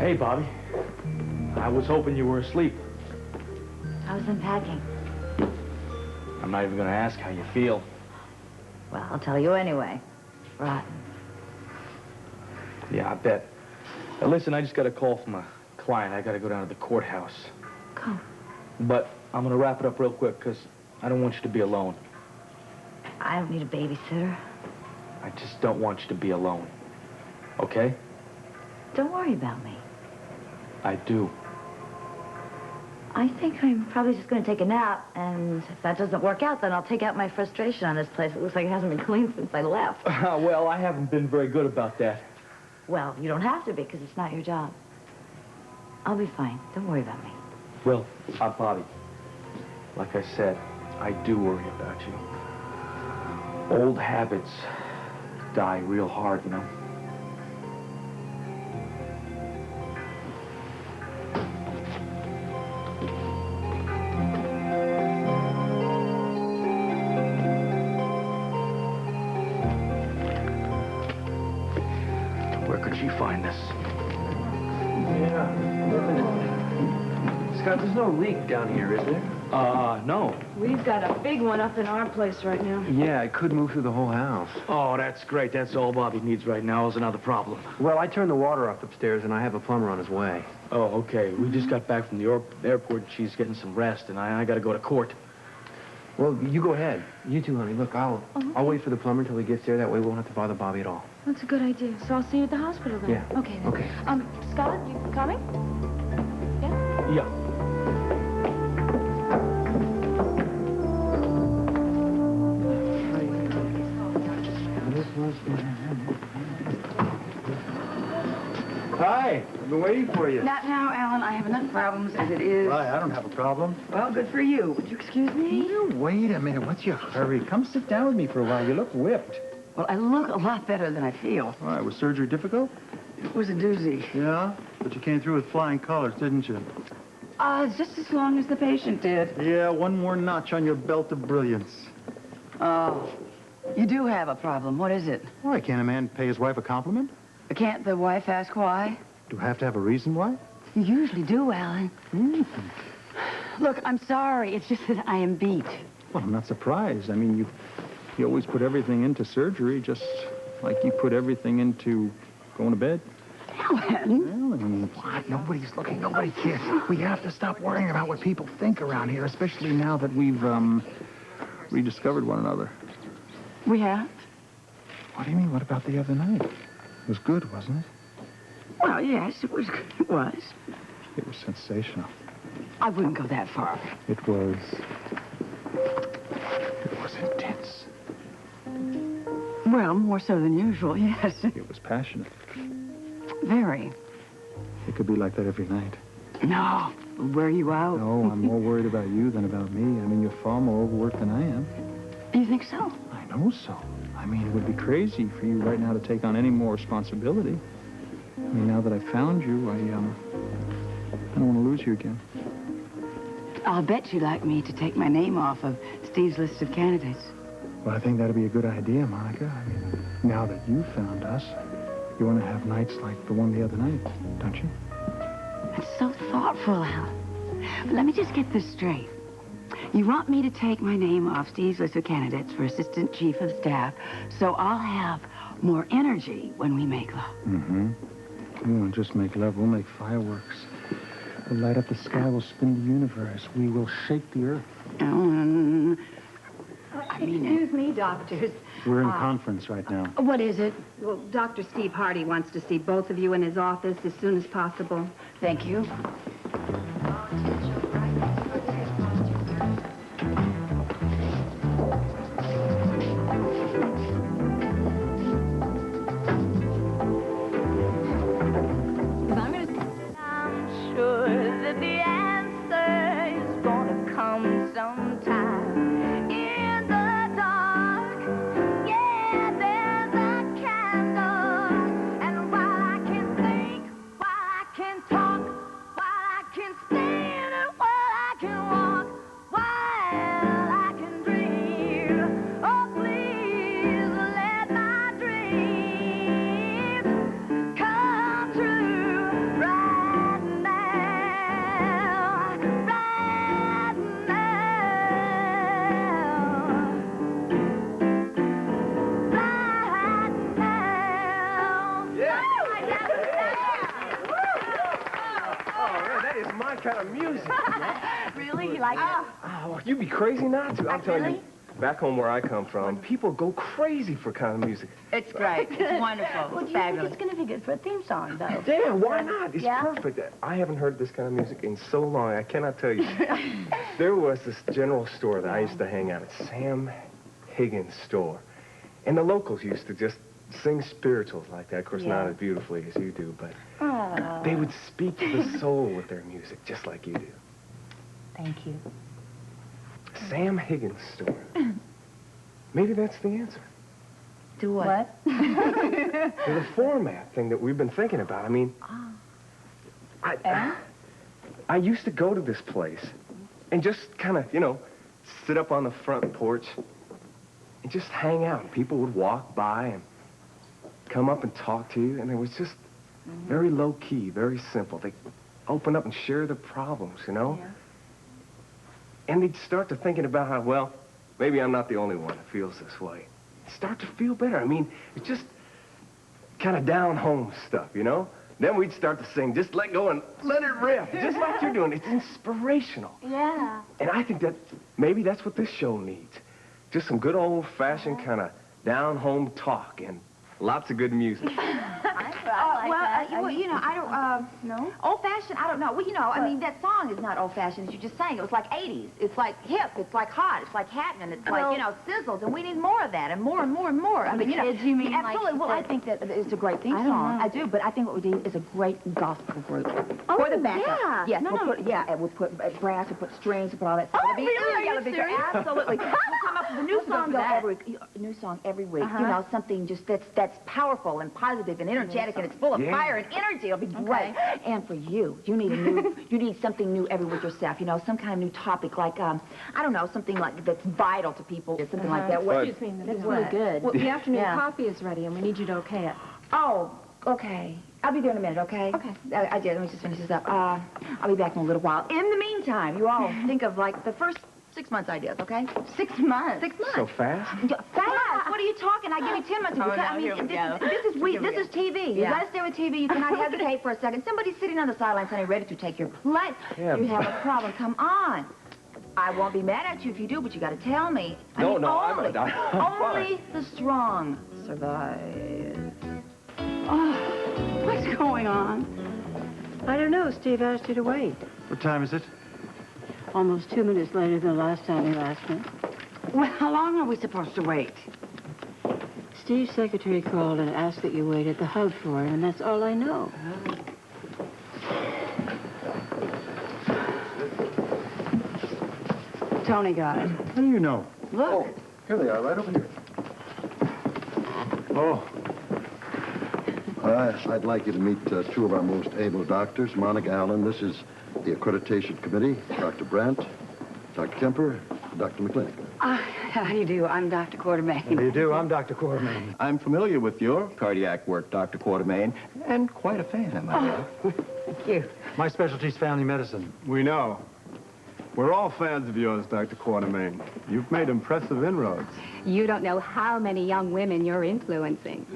Hey, Bobby. I was hoping you were asleep. I was unpacking. I'm not even going to ask how you feel. Well, I'll tell you anyway. Rotten. Yeah, I bet. Now, listen, I just got a call from a client. I got to go down to the courthouse. Go. But I'm going to wrap it up real quick because I don't want you to be alone. I don't need a babysitter. I just don't want you to be alone. Okay? Don't worry about me. I do. I think I'm probably just going to take a nap, and if that doesn't work out, then I'll take out my frustration on this place. It looks like it hasn't been cleaned since I left. Well, I haven't been very good about that. Well, you don't have to be, because it's not your job. I'll be fine. Don't worry about me. Well, Bobby, like I said, I do worry about you. Old habits die real hard, you know? Where could she find this? Yeah, Scott, there's no leak down here, is there? No. We've got a big one up in our place right now. Yeah, it could move through the whole house. Oh, that's great. That's all Bobby needs right now is another problem. Well, I turned the water off upstairs, and I have a plumber on his way. Oh, okay. We just got back from the airport. She's getting some rest, and I got to go to court. Well, you go ahead. You too, honey. Look, I'll wait for the plumber until he gets there. That way we won't have to bother Bobby at all. That's a good idea. So I'll see you at the hospital then. Yeah. Okay, then. Okay. Scott, you coming? Yeah? Yeah. Hi, I've been waiting for you. Not now, Alan. I have enough problems as it is. Why, I don't have a problem. Well, good for you. Would you excuse me? You wait a minute. What's your hurry? Come sit down with me for a while. You look whipped. Well, I look a lot better than I feel. Why, was surgery difficult? It was a doozy. Yeah? But you came through with flying colors, didn't you? Just as long as the patient did. Yeah, one more notch on your belt of brilliance. Oh, you do have a problem. What is it? Why, can't a man pay his wife a compliment? Can't the wife ask why? Do I have to have a reason why? You usually do, Alan. Look, I'm sorry. It's just that I am beat. Well, I'm not surprised. I mean, you always put everything into surgery, just like you put everything into going to bed. Alan? Well, I mean, what? Nobody's looking. Nobody cares. We have to stop worrying about what people think around here, especially now that we've, rediscovered one another. We have? What do you mean? What about the other night? It was good, wasn't it? Well, yes, it was. It was. It was sensational. I wouldn't go that far. It was intense. Well, more so than usual, yes. It was passionate. Very. It could be like that every night. No. Wear you out? No, I'm more worried about you than about me. I mean, you're far more overworked than I am. You think so? I know so. I mean, it would be crazy for you right now to take on any more responsibility. I mean, now that I found you, I don't want to lose you again. I'll bet you'd like me to take my name off of Steve's list of candidates. Well, I think that'd be a good idea, Monica. I mean, now that you found us, you want to have nights like the one the other night, don't you? That's so thoughtful, Alan. But let me just get this straight. You want me to take my name off Steve's list of candidates for Assistant Chief of Staff, so I'll have more energy when we make love. Mm-hmm. We won't just make love, we'll make fireworks. We'll light up the sky, we'll spin the universe. We will shake the earth. Excuse me, doctors. We're in conference right now. What is it? Well, Dr. Steve Hardy wants to see both of you in his office as soon as possible. Thank you. I'm sure that the answer is gonna come sometime in the dark. Yeah, there's a candle, and while I can think, while I can talk, while music. Really? You like it? Oh, you'd be crazy not to. I'm telling you, back home where I come from, people go crazy for kind of music. It's great. It's wonderful. Well, It's do you think fabulous. it's going to be good for a theme song, though? Yeah, why not? It's Yeah? perfect. I haven't heard this kind of music in so long. I cannot tell you. There was this general store that I used to hang out at, Sam Higgins' store. And the locals used to just sing spirituals like that. Of course, not as beautifully as you do, but they would speak to the soul with their music, just like you do. Thank you. Sam Higgins' store. Maybe that's the answer. To what? To the format thing that we've been thinking about. I mean, I used to go to this place and just kind of, you know, sit up on the front porch and just hang out. People would walk by and come up and talk to you, and it was just very low-key, very simple. They'd open up and share their problems, you know? Yeah. And they'd start to thinking about how, well, maybe I'm not the only one who feels this way. Start to feel better. I mean, it's just kind of down-home stuff, you know? Then we'd start to sing, just let go and let it rip, just like you're doing. It's inspirational. Yeah. And I think that maybe that's what this show needs. Just some good old-fashioned kind of down-home talk and lots of good music. You know, I don't, No? old-fashioned, I don't know. Well, you know, I mean, that song is not old-fashioned, as you just sang. It was like 80s. It's like hip. It's like hot. It's like happening. It's like, you know, sizzles. And we need more of that and more and more and more. I mean, you know. Kids, you mean, like absolutely. you Well, I said? think that it's a great theme I don't song. know. I do, but I think what we need is a great gospel group. Oh, For the backup. yeah. Yes, No, we'll no. put, yeah, and we'll put brass, we'll put strings, we'll put all that stuff. Oh, It'll be, really? Are you it'll be great. serious? Absolutely. We'll come up with a new song though, that. new song every week. Uh-huh. You know, something just that's powerful and positive and energetic and it's full of fire and energy. It'll be great. And for you, you need something new every week yourself. You know, some kind of new topic like I don't know, something like that's vital to people or something like that. Excuse me, that's really good. Well, the afternoon Yeah. coffee is ready, and we need you to okay it. Oh, okay. I'll be there in a minute, okay? Okay. I did. Let me just finish this up. I'll be back in a little while. In the meantime, you all think of, like, the first 6 months ideas, okay? 6 months. 6 months. So fast? Fast? What are you talking? I give you 10 months. Oh, Because, no, I mean, here we go. this is TV. You Yeah. gotta stay with TV. You cannot hesitate for a second. Somebody's sitting on the sidelines, honey, ready to take your place. Yeah, You have a problem. Come on. I won't be mad at you if you do, but you gotta tell me. I No, mean, no, I'm only, fine. only the strong survive. Oh, what's going on? I don't know. Steve asked you to wait. What time is it? Almost 2 minutes later than the last time you asked me. Well, how long are we supposed to wait? Steve's secretary called and asked that you wait at the hub for him, and that's all I know. Tony got it. How do you know? Look. Here they are, right over here. Oh, I'd like you to meet two of our most able doctors. Monica Allen, this is the accreditation committee. Dr. Brandt, Dr. Kemper, Dr. McClintock. How do you do? I'm Dr. Quartermain. how do you do? I'm Dr. Quartermain. I'm familiar with your cardiac work, Dr. Quartermain, and quite a fan, I might add. Thank you. My specialty's family medicine. We know. We're all fans of yours, Dr. Quartermain. You've made impressive inroads. You don't know how many young women you're influencing.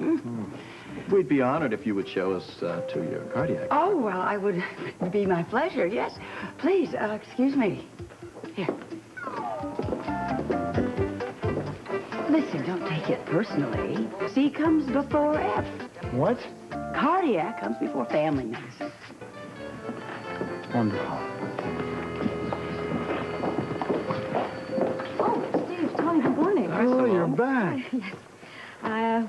We'd be honored if you would show us to your cardiac. Oh, well, I would be my pleasure, yes. Please, excuse me. Here. Listen, don't take it personally. C comes before F. What? Cardiac comes before family medicine. Wonderful. Oh, Steve, Tony, good morning. Oh, you're back.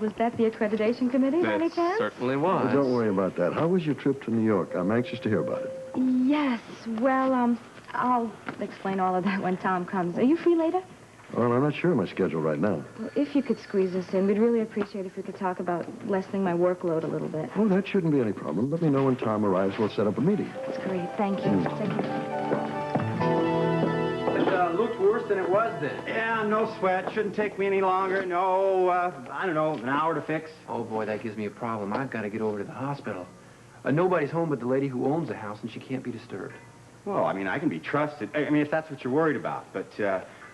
Was that the accreditation committee, by any chance? Certainly Well, was. don't worry about that. How was your trip to New York? I'm anxious to hear about it. Yes. Well, I'll explain all of that when Tom comes. Are you free later? Well, I'm not sure of my schedule right now. Well, if you could squeeze us in, we'd really appreciate if we could talk about lessening my workload a little bit. Oh, that shouldn't be any problem. Let me know when Tom arrives. We'll set up a meeting. That's great. Thank you. Thank you. It looked worse than it was then. Yeah, no sweat. Shouldn't take me any longer. No, I don't know, an hour to fix. Oh, boy, that gives me a problem. I've got to get over to the hospital. Nobody's home but the lady who owns the house, and she can't be disturbed. Well, I mean, I can be trusted. I mean, if that's what you're worried about. But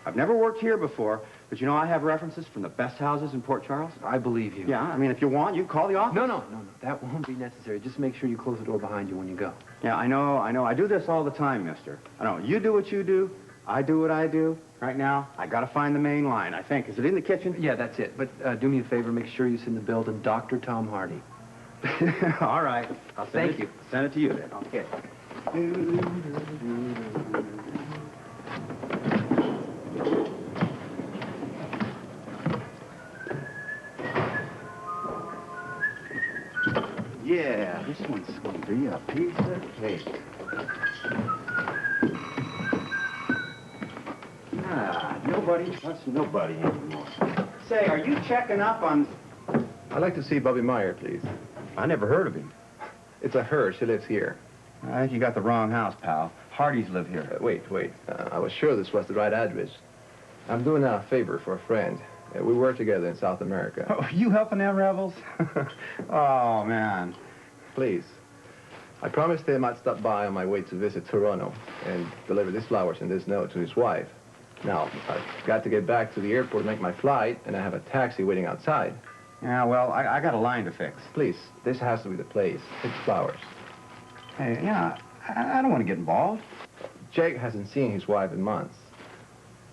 I've never worked here before. But, you know, I have references from the best houses in Port Charles. I believe you. Yeah, I mean, if you want, you can call the office. No. That won't be necessary. Just make sure you close the door behind you when you go. Yeah, I know. I do this all the time, mister. I know. You do what you do. I do what I do. Right now, I gotta find the main line, I think. Is it in the kitchen? Yeah, that's it. But do me a favor, make sure you send the bill to Dr. Tom Hardy. All right. Thank you. Send it to you then. Okay. Yeah, this one's gonna be a piece of cake. Nobody trusts nobody anymore. Say, are you checking up on... I'd like to see Bobby Meyer, please. I never heard of him. It's a her. She lives here. I think you got the wrong house, pal. Hardys live here. Wait. I was sure this was the right address. I'm doing a favor for a friend. We work together in South America. Oh, you helping them rebels? Oh, man. Please. I promised him I'd stop by on my way to visit Toronto and deliver these flowers and this note to his wife. Now, I've got to get back to the airport, make my flight, and I have a taxi waiting outside. Yeah, well, I got a line to fix. Please, this has to be the place. It's flowers. Hey, yeah, I don't want to get involved. Jake hasn't seen his wife in months.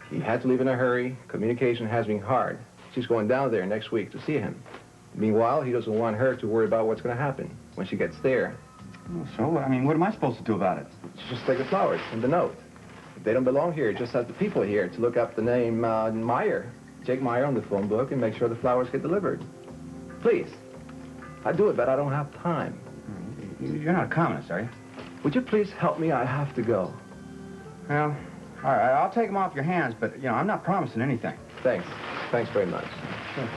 He had to leave in a hurry. Communication has been hard. She's going down there next week to see him. Meanwhile, he doesn't want her to worry about what's going to happen when she gets there. So, I mean, what am I supposed to do about it? Just take the flowers and the note. If they don't belong here, just ask the people here to look up the name Meyer, Jake Meyer on the phone book, and make sure the flowers get delivered. Please. I'd do it, but I don't have time. You're not a communist, are you? Would you please help me? I have to go. Well, all right, I'll take them off your hands, but, you know, I'm not promising anything. Thanks. Thanks very much. Sure.